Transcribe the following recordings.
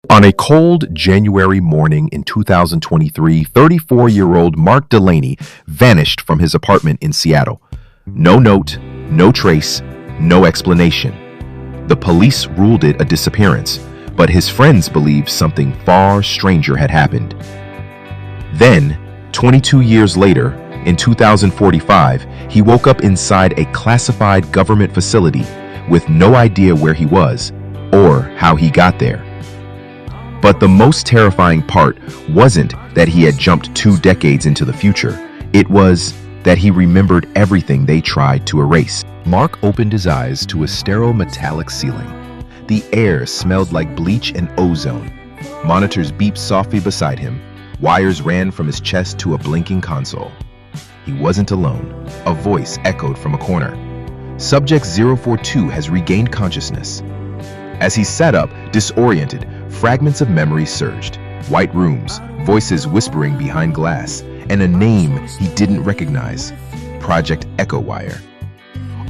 On a cold January morning in 2023, 34-year-old Mark Delaney vanished from his apartment in Seattle. No note, no trace, no explanation. The police ruled it a disappearance, but his friends believed something far stranger had happened. Then, 22 years later, in 2045, he woke up inside a classified government facility with no idea where he was or how he got there. But the most terrifying part wasn't that he had jumped 2 decades into the future. It was that he remembered everything they tried to erase. Mark opened his eyes to a sterile metallic ceiling. The air smelled like bleach and ozone. Monitors beeped softly beside him. Wires ran from his chest to a blinking console. He wasn't alone. A voice echoed from a corner. Subject 042 has regained consciousness. As he sat up, disoriented, fragments of memory surged. White rooms, voices whispering behind glass, and a name he didn't recognize: Project Echowire.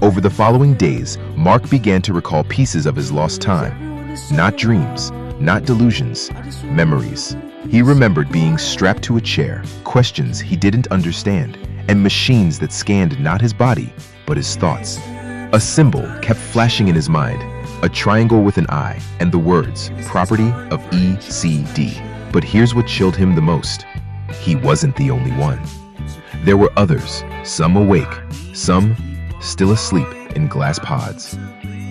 Over the following days, Mark began to recall pieces of his lost time. Not dreams, not delusions, memories. He remembered being strapped to a chair, questions he didn't understand, and machines that scanned not his body, but his thoughts. A symbol kept flashing in his mind, a triangle with an eye, and the words, property of ECD. But here's what chilled him the most. He wasn't the only one. There were others, some awake, some still asleep in glass pods.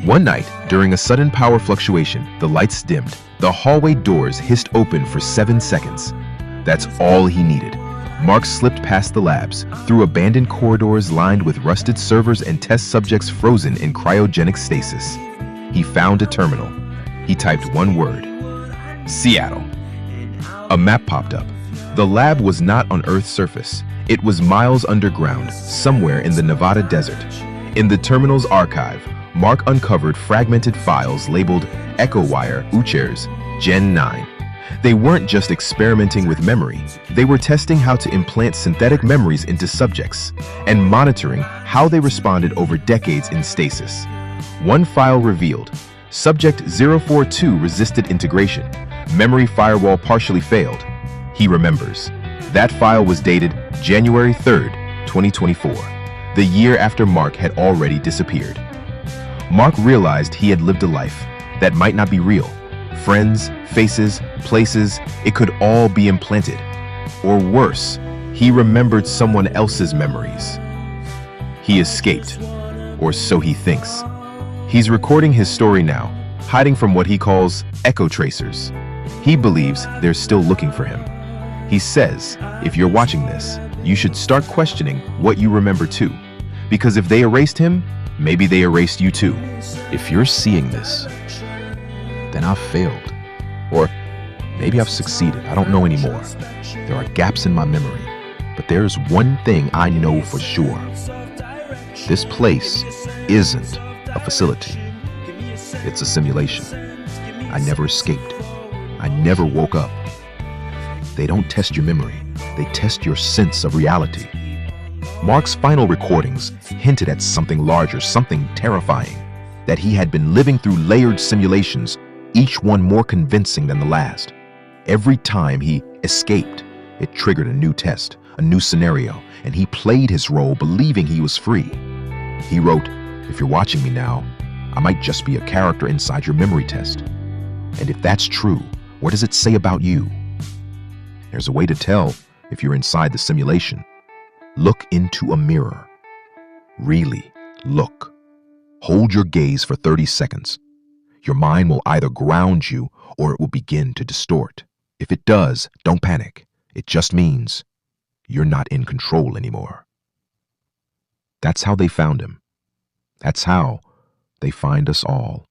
One night, during a sudden power fluctuation, the lights dimmed. The hallway doors hissed open for 7 seconds. That's all he needed. Mark slipped past the labs, through abandoned corridors lined with rusted servers and test subjects frozen in cryogenic stasis. He found a terminal. He typed one word: Seattle. A map popped up. The lab was not on Earth's surface. It was miles underground, somewhere in the Nevada desert. In the terminal's archive, Mark uncovered fragmented files labeled Echowire Uchers Gen 9. They weren't just experimenting with memory. They were testing how to implant synthetic memories into subjects and monitoring how they responded over decades in stasis. One file revealed: Subject 042 resisted integration. Memory firewall partially failed. He remembers. That file was dated January 3rd, 2024, the year after Mark had already disappeared. Mark realized he had lived a life that might not be real. Friends, faces, places, it could all be implanted. Or worse, he remembered someone else's memories. He escaped, or so he thinks. He's recording his story now, hiding from what he calls echo tracers. He believes they're still looking for him. He says, if you're watching this, you should start questioning what you remember too. Because if they erased him, maybe they erased you too. If you're seeing this, then I've failed. Or maybe I've succeeded. I don't know anymore. There are gaps in my memory. But there's one thing I know for sure. This place isn't a facility. It's a simulation. I never escaped. I never woke up. They don't test your memory. They test your sense of reality. Mark's final recordings hinted at something larger, something terrifying. That he had been living through layered simulations, each one more convincing than the last. Every time he escaped, it triggered a new test, a new scenario, and he played his role believing he was free. He wrote, if you're watching me now, I might just be a character inside your memory test. And if that's true, what does it say about you? There's a way to tell if you're inside the simulation. Look into a mirror. Really look. Hold your gaze for 30 seconds. Your mind will either ground you or it will begin to distort. If it does, don't panic. It just means you're not in control anymore. That's how they found him. That's how they find us all.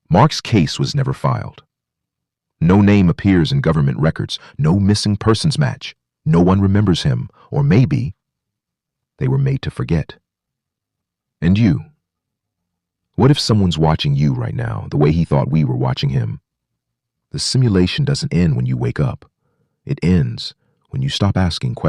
Mark's case was never filed. No name appears in government records, no missing persons match. No one remembers him, or maybe they were made to forget. And you? What if someone's watching you right now the way he thought we were watching him? The simulation doesn't end when you wake up. It ends when you stop asking questions.